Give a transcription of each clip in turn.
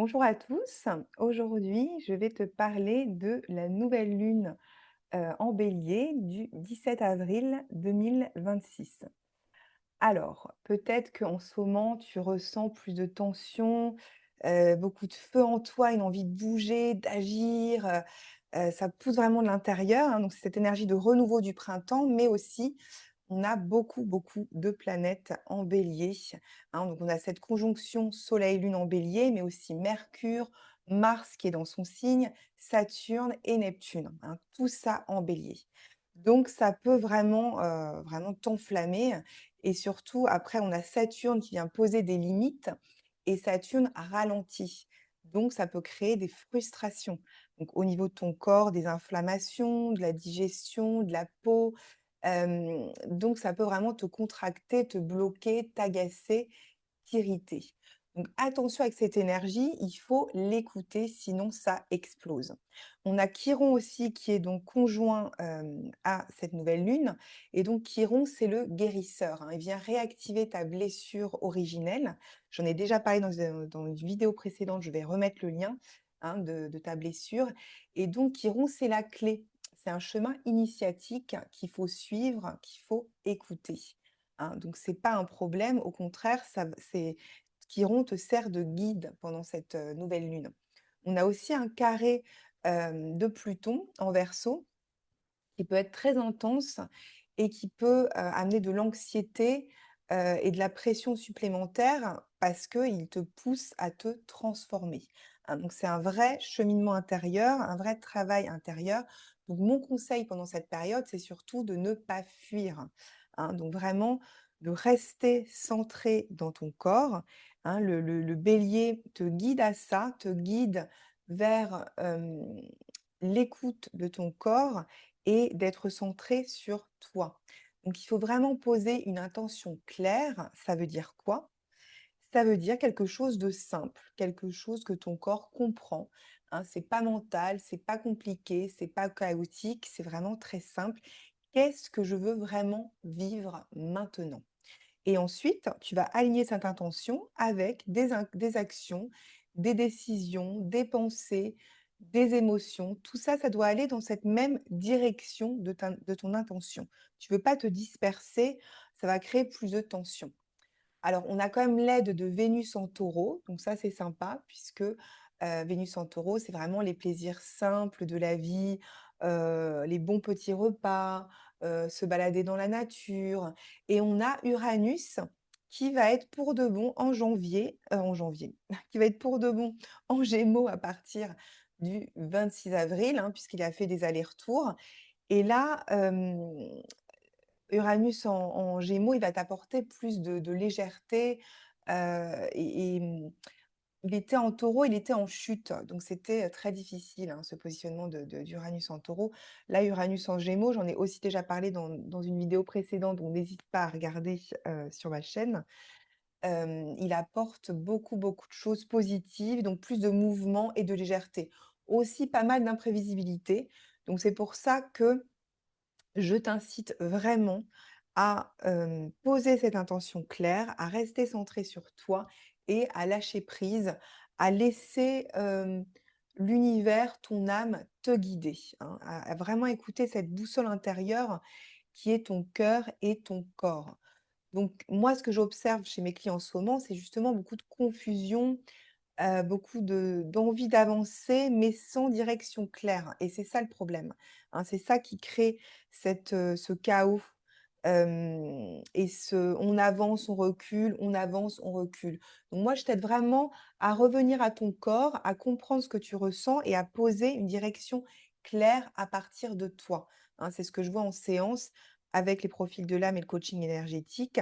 Bonjour à tous. Aujourd'hui, je vais te parler de la nouvelle lune en bélier du 17 avril 2026. Alors, peut-être qu'en ce moment, tu ressens plus de tension, beaucoup de feu en toi, une envie de bouger, d'agir. Ça pousse vraiment de l'intérieur, hein, donc c'est cette énergie de renouveau du printemps, mais aussi on a beaucoup, beaucoup de planètes en bélier, hein. Donc on a cette conjonction Soleil-Lune en bélier, mais aussi Mercure, Mars qui est dans son signe, Saturne et Neptune, hein, tout ça en bélier. Donc ça peut vraiment, vraiment t'enflammer et surtout après on a Saturne qui vient poser des limites et Saturne ralentit. Donc ça peut créer des frustrations. Donc au niveau de ton corps, des inflammations, de la digestion, de la peau, donc ça peut vraiment te contracter, te bloquer, t'agacer, t'irriter. Donc attention avec cette énergie, il faut l'écouter, sinon ça explose. On a Chiron aussi qui est donc conjoint, à cette nouvelle lune et donc Chiron, c'est le guérisseur, hein. Il vient réactiver ta blessure originelle. J'en ai déjà parlé dans une vidéo précédente, je vais remettre le lien, hein, de ta blessure et donc Chiron, c'est la clé. C'est un chemin initiatique qu'il faut suivre, qu'il faut écouter, hein. Donc c'est pas un problème, au contraire, ça v c'est Chiron te sert de guide pendant cette, nouvelle lune. On a aussi un carré, de Pluton en Verseau qui peut être très intense et qui peut, amener de l'anxiété, et de la pression supplémentaire parce qu'il te pousse à te transformer, hein. Donc c'est un vrai cheminement intérieur, un vrai travail intérieur. Donc mon conseil pendant cette période, c'est surtout de ne pas fuir, hein. Donc vraiment de rester centré dans ton corps, hein. Le bélier te guide à ça, te guide vers, l'écoute de ton corps et d'être centré sur toi. Donc il faut vraiment poser une intention claire. Ça veut dire quoi? Ça veut dire quelque chose de simple, quelque chose que ton corps comprend, hein. C'est pas mental, c'est pas compliqué, c'est pas chaotique, c'est vraiment très simple. Qu'est-ce que je veux vraiment vivre maintenant? Et ensuite, tu vas aligner cette intention avec des actions, des décisions, des pensées, des émotions. Tout ça, ça doit aller dans cette même direction de ton intention. Tu veux pas te disperser, ça va créer plus de tension. Alors, on a quand même l'aide de Vénus en Taureau, donc ça, c'est sympa puisque, Vénus en Taureau, c'est vraiment les plaisirs simples de la vie, les bons petits repas, se balader dans la nature et on a Uranus qui va être pour de bon en janvier, qui va être pour de bon en Gémeaux à partir du 26 avril, hein, puisqu'il a fait des allers-retours et là, Uranus en Gémeaux, il va t'apporter plus de légèreté, il était en Taureau, il était en chute, donc c'était, très difficile, hein, ce positionnement de d'Uranus en Taureau. Là, Uranus en Gémeaux, j'en ai aussi déjà parlé dans une vidéo précédente, donc n'hésite pas à regarder, sur ma chaîne. Il apporte beaucoup, beaucoup de choses positives, donc plus de mouvement et de légèreté. Aussi pas mal d'imprévisibilité, donc c'est pour ça que je t'incite vraiment à, poser cette intention claire, à rester centré sur toi et à lâcher prise, à laisser, l'univers, ton âme te guider, hein, à vraiment écouter cette boussole intérieure qui est ton cœur et ton corps. Donc moi, ce que j'observe chez mes clients en ce moment, c'est justement beaucoup de confusion, beaucoup d'envie d'avancer, mais sans direction claire et c'est ça le problème, hein. C'est ça qui crée ce chaos, et ce on avance, on recule, on avance, on recule. Donc moi, je t'aide vraiment à revenir à ton corps, à comprendre ce que tu ressens et à poser une direction claire à partir de toi, hein. C'est ce que je vois en séance avec les profils de l'âme et le coaching énergétique,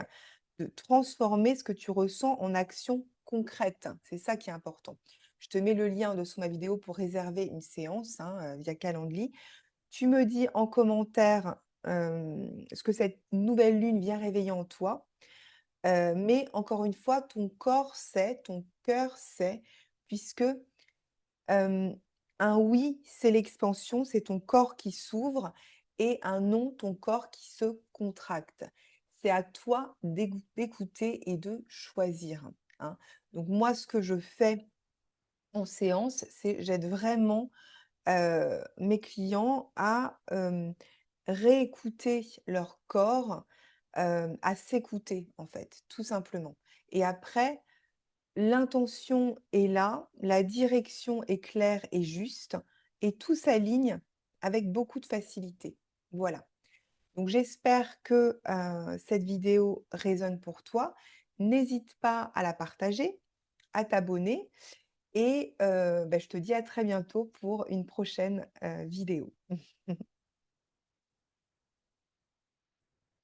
de transformer ce que tu ressens en action concrète. C'est ça qui est important. Je te mets le lien en dessous de ma vidéo pour réserver une séance, hein, via Calendly. Tu me dis en commentaire, ce que cette nouvelle lune vient réveiller en toi. Mais encore une fois, ton corps sait, ton cœur sait, puisque, hem, un oui, c'est l'expansion, c'est ton corps qui s'ouvre et un non, ton corps qui se contracte. C'est à toi d'écouter et de choisir, hein. Donc moi, ce que je fais en séance, c'est j'aide vraiment, mes clients à, réécouter leur corps, à s'écouter, en fait, tout simplement. Et après, l'intention est là, la direction est claire et juste et tout s'aligne avec beaucoup de facilité. Voilà. Donc j'espère que, cette vidéo résonne pour toi. N'hésite pas à la partager, à t'abonner et je te dis à très bientôt pour une prochaine, vidéo.